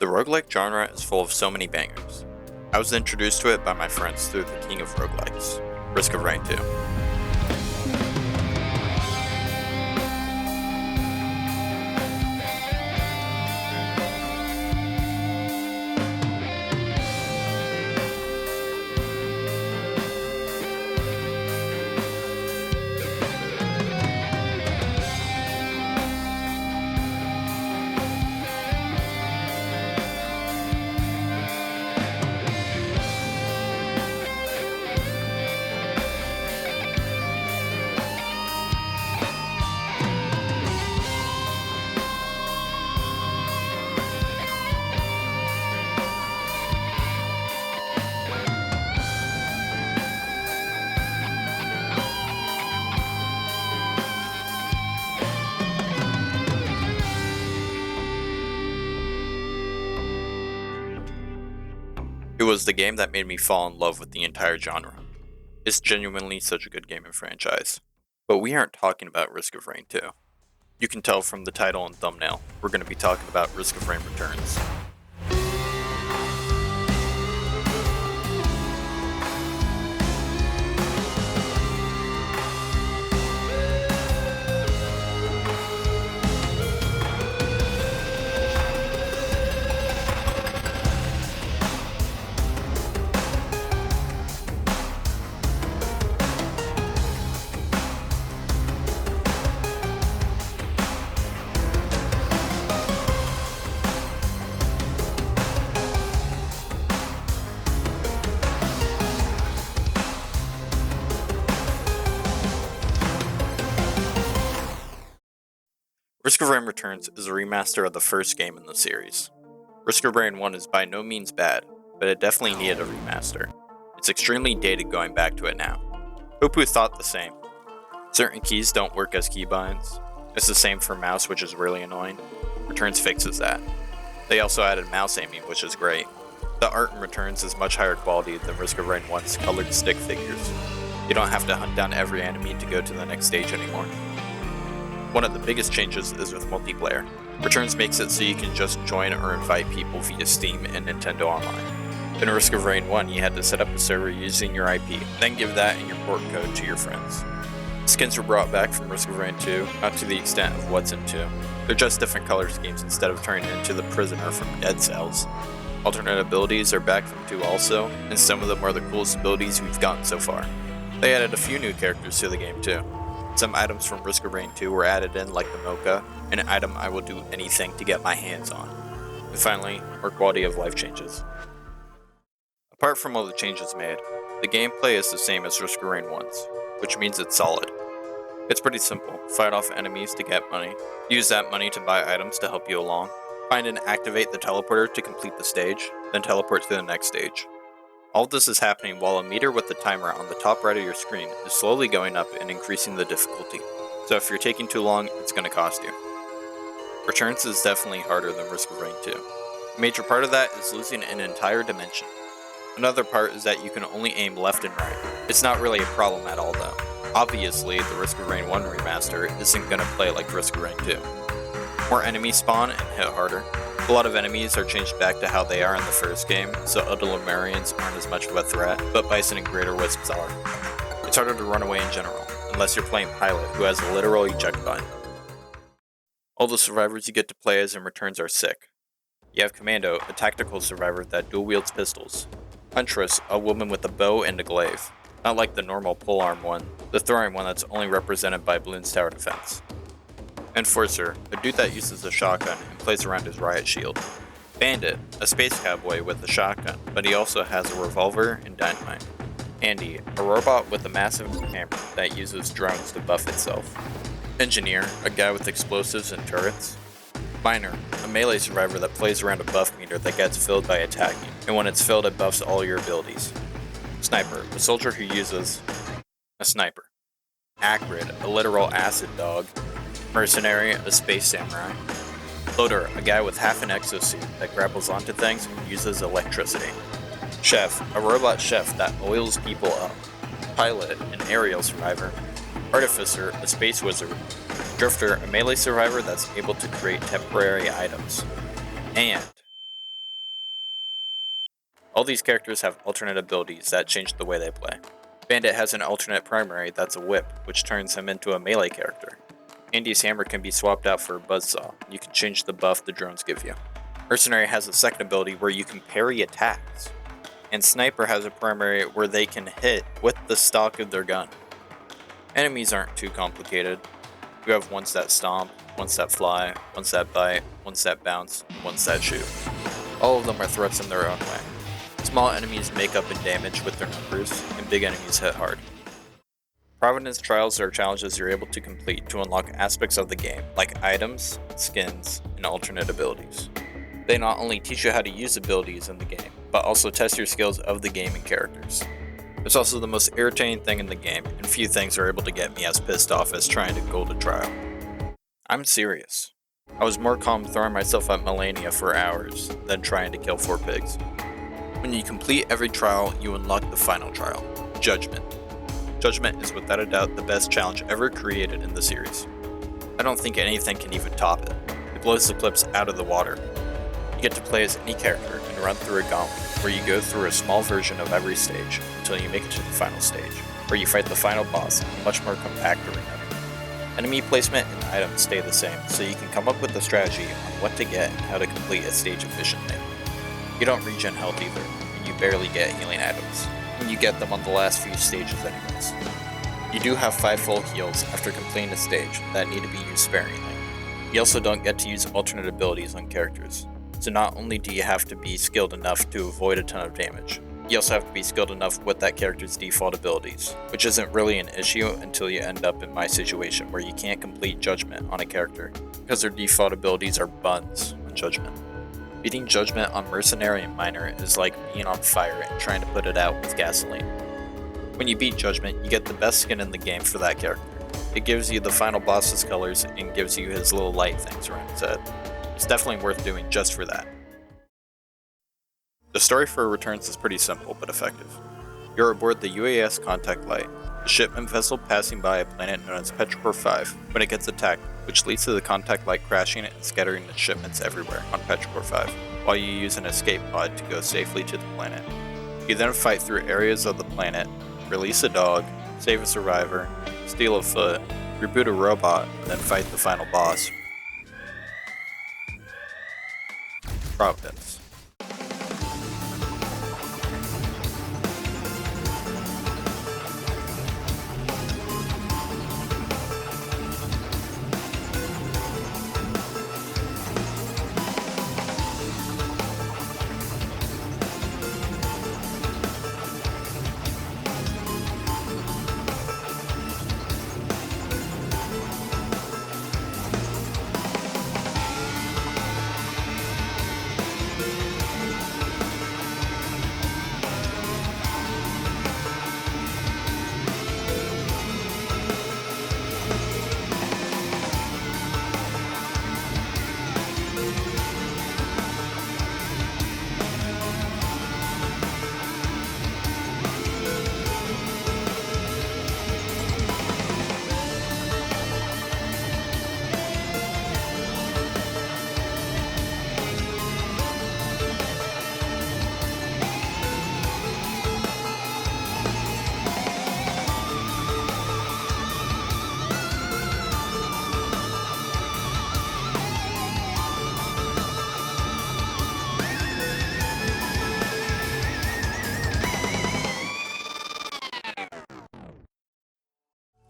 The roguelike genre is full of so many bangers. I was introduced to it by my friends through the king of roguelikes, Risk of Rain 2. It was the game that made me fall in love with the entire genre. It's genuinely such a good game and franchise. But we aren't talking about Risk of Rain 2. You can tell from the title and thumbnail, we're going to be talking about Risk of Rain Returns. Risk of Rain Returns is a remaster of the first game in the series. Risk of Rain 1 is by no means bad, but it definitely needed a remaster. It's extremely dated going back to it now. Hopoo thought the same. Certain keys don't work as keybinds. It's the same for mouse, which is really annoying. Returns fixes that. They also added mouse aiming, which is great. The art in Returns is much higher quality than Risk of Rain 1's colored stick figures. You don't have to hunt down every enemy to go to the next stage anymore. One of the biggest changes is with multiplayer. Returns makes it so you can just join or invite people via Steam and Nintendo Online. In Risk of Rain 1, you had to set up a server using your IP, then give that and your port code to your friends. Skins were brought back from Risk of Rain 2, not to the extent of what's in 2. They're just different color schemes instead of turning into the prisoner from Dead Cells. Alternate abilities are back from 2 also, and some of them are the coolest abilities we've gotten so far. They added a few new characters to the game too. Some items from Risk of Rain 2 were added in, like the Mocha, an item I will do anything to get my hands on. And finally, more quality of life changes. Apart from all the changes made, the gameplay is the same as Risk of Rain 1's, which means it's solid. It's pretty simple. Fight off enemies to get money, use that money to buy items to help you along, find and activate the teleporter to complete the stage, then teleport to the next stage. All of this is happening while a meter with the timer on the top right of your screen is slowly going up and increasing the difficulty. So if you're taking too long, it's going to cost you. Returns is definitely harder than Risk of Rain 2. A major part of that is losing an entire dimension. Another part is that you can only aim left and right. It's not really a problem at all though. Obviously, the Risk of Rain 1 remaster isn't going to play like Risk of Rain 2. More enemies spawn and hit harder. A lot of enemies are changed back to how they are in the first game, so Udalomarians aren't as much of a threat, but Bison and Greater Wisps are. It's harder to run away in general, unless you're playing Pilot, who has a literal eject button. All the survivors you get to play as in Returns are sick. You have Commando, a tactical survivor that dual wields pistols. Huntress, a woman with a bow and a glaive. Not like the normal polearm one, the throwing one that's only represented by Bloons Tower Defense. Enforcer, a dude that uses a shotgun and plays around his riot shield. Bandit, a space cowboy with a shotgun, but he also has a revolver and dynamite. Andy, a robot with a massive hammer that uses drones to buff itself. Engineer, a guy with explosives and turrets. Miner, a melee survivor that plays around a buff meter that gets filled by attacking, and when it's filled it buffs all your abilities. Sniper, a soldier who uses a sniper. Acrid, a literal acid dog. Mercenary, a space samurai. Loader, a guy with half an exosuit that grapples onto things and uses electricity. Chef, a robot chef that oils people up. Pilot, an aerial survivor. Artificer, a space wizard. Drifter, a melee survivor that's able to create temporary items. And All these characters have alternate abilities that change the way they play. Bandit has an alternate primary that's a whip, which turns him into a melee character. Andy's hammer can be swapped out for a buzzsaw. You can change the buff the drones give you. Mercenary has a second ability where you can parry attacks. And Sniper has a primary where they can hit with the stock of their gun. Enemies aren't too complicated. You have ones that stomp, ones that fly, ones that bite, ones that bounce, and ones that shoot. All of them are threats in their own way. Small enemies make up in damage with their numbers, and big enemies hit hard. Providence Trials are challenges you're able to complete to unlock aspects of the game, like items, skins, and alternate abilities. They not only teach you how to use abilities in the game, but also test your skills of the game and characters. It's also the most irritating thing in the game, and few things are able to get me as pissed off as trying to gold a trial. I'm serious. I was more calm throwing myself at Melania for hours than trying to kill 4 pigs. When you complete every trial, you unlock the final trial, Judgment. Judgment is without a doubt the best challenge ever created in the series. I don't think anything can even top it. It blows the clips out of the water. You get to play as any character and run through a gauntlet, where you go through a small version of every stage until you make it to the final stage, where you fight the final boss in a much more compact arena. Enemy placement and items stay the same, so you can come up with a strategy on what to get and how to complete a stage efficiently. You don't regen health either, and you barely get healing items, and you get them on the last few stages anyways. You do have 5 full heals after completing a stage that need to be used sparingly. You also don't get to use alternate abilities on characters, so not only do you have to be skilled enough to avoid a ton of damage, you also have to be skilled enough with that character's default abilities, which isn't really an issue until you end up in my situation where you can't complete Judgment on a character, because their default abilities are buns on Judgment. Beating Judgment on Mercenary and Miner is like being on fire and trying to put it out with gasoline. When you beat Judgment, you get the best skin in the game for that character. It gives you the final boss's colors and gives you his little light things around his head. It's definitely worth doing just for that. The story for Returns is pretty simple but effective. You're aboard the UAS Contact Light, a shipment vessel passing by a planet known as Petrichor 5, when it gets attacked, which leads to the Contact Light crashing and scattering its shipments everywhere on Petrichor 5, while you use an escape pod to go safely to the planet. You then fight through areas of the planet, release a dog, save a survivor, steal a foot, reboot a robot, and then fight the final boss, Providence.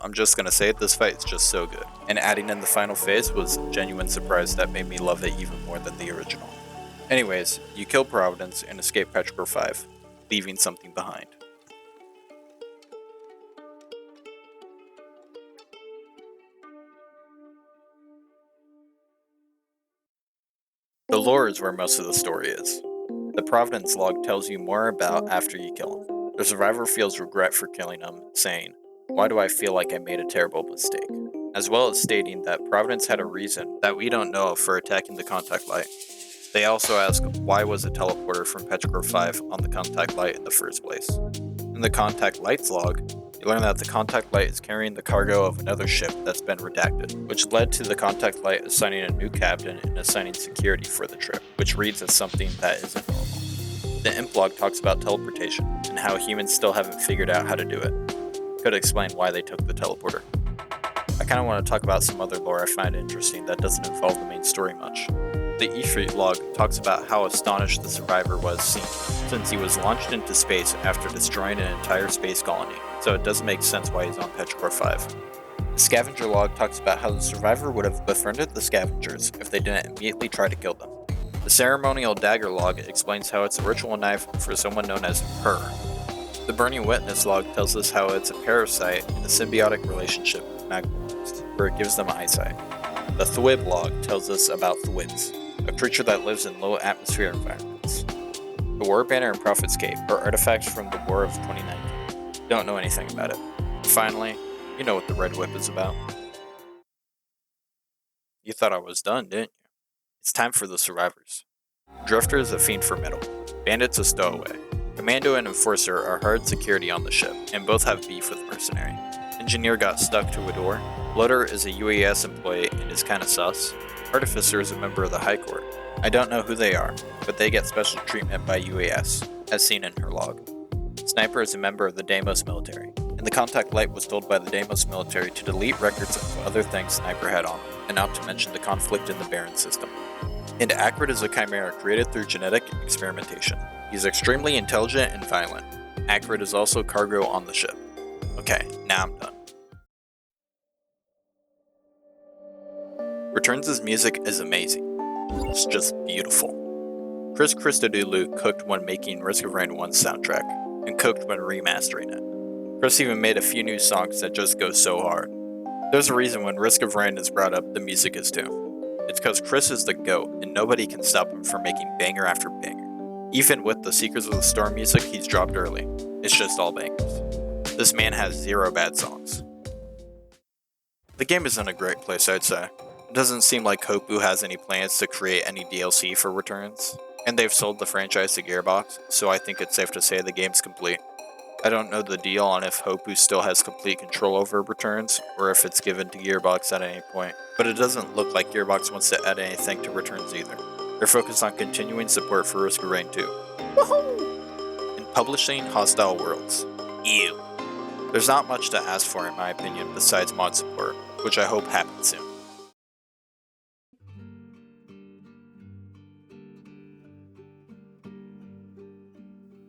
I'm just gonna say it, this fight is just so good. And adding in the final phase was a genuine surprise that made me love it even more than the original. Anyways, you kill Providence and escape Petrichor 5, leaving something behind. The lore is where most of the story is. The Providence log tells you more about after you kill him. The survivor feels regret for killing him, saying, "Why do I feel like I made a terrible mistake?" As well as stating that Providence had a reason that we don't know of for attacking the Contact Light. They also ask, why was a teleporter from Petrichor 5 on the Contact Light in the first place? In the Contact Light's log, you learn that the Contact Light is carrying the cargo of another ship that's been redacted, which led to the Contact Light assigning a new captain and assigning security for the trip, which reads as something that isn't normal. The imp log talks about teleportation and how humans still haven't figured out how to do it. Could explain why they took the teleporter. I kinda want to talk about some other lore I find interesting that doesn't involve the main story much. The Ifrit log talks about how astonished the survivor was since he was launched into space after destroying an entire space colony, so it doesn't make sense why he's on Petrichor 5. The scavenger log talks about how the survivor would have befriended the scavengers if they didn't immediately try to kill them. The ceremonial dagger log explains how it's a ritual knife for someone known as Her. The burning witness log tells us how it's a parasite in a symbiotic relationship with magma, where it gives them eyesight. The Thwib log tells us about Thwibs, a creature that lives in low atmosphere environments. The War Banner and Prophet's Cape are artifacts from the War of 2019. Don't know anything about it. Finally, you know what the Red Whip is about. You thought I was done, didn't you? It's time for the survivors. Drifter is a fiend for metal. Bandit's a stowaway. Commando and Enforcer are hard security on the ship, and both have beef with Mercenary. Engineer got stuck to a door. Bloater is a UAS employee and is kinda sus. Artificer is a member of the High Court. I don't know who they are, but they get special treatment by UAS, as seen in her log. Sniper is a member of the Deimos military, and the contact light was told by the Deimos military to delete records of other things Sniper had on, and not to mention the conflict in the Baron system. And Acrid is a chimera created through genetic experimentation. He's extremely intelligent and violent. Acrid is also cargo on the ship. Okay, now I'm done. Returns' music is amazing. It's just beautiful. Chris Christodoulou cooked when making Risk of Rain 1's soundtrack, and cooked when remastering it. Chris even made a few new songs that just go so hard. There's a reason when Risk of Rain is brought up, the music is too. It's because Chris is the GOAT, and nobody can stop him from making banger after banger. Even with the Secrets of the Storm music he's dropped early, it's just all bangers. This man has 0 bad songs. The game is in a great place, I'd say. It doesn't seem like Hopoo has any plans to create any DLC for Returns, and they've sold the franchise to Gearbox, so I think it's safe to say the game's complete. I don't know the deal on if Hopoo still has complete control over Returns, or if it's given to Gearbox at any point, but it doesn't look like Gearbox wants to add anything to Returns either. They're focused on continuing support for Risk of Rain 2. Woohoo! And publishing Hostile Worlds. Ew. There's not much to ask for in my opinion besides mod support, which I hope happens soon.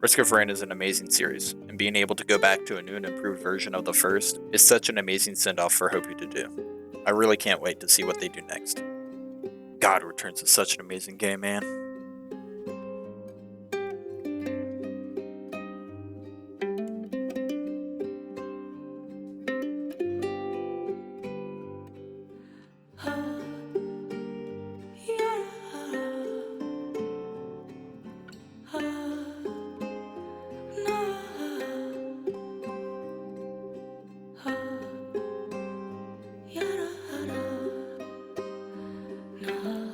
Risk of Rain is an amazing series, and being able to go back to a new and improved version of the first is such an amazing send-off for Hopoo to do. I really can't wait to see what they do next. God, Returns is such an amazing game, man. No.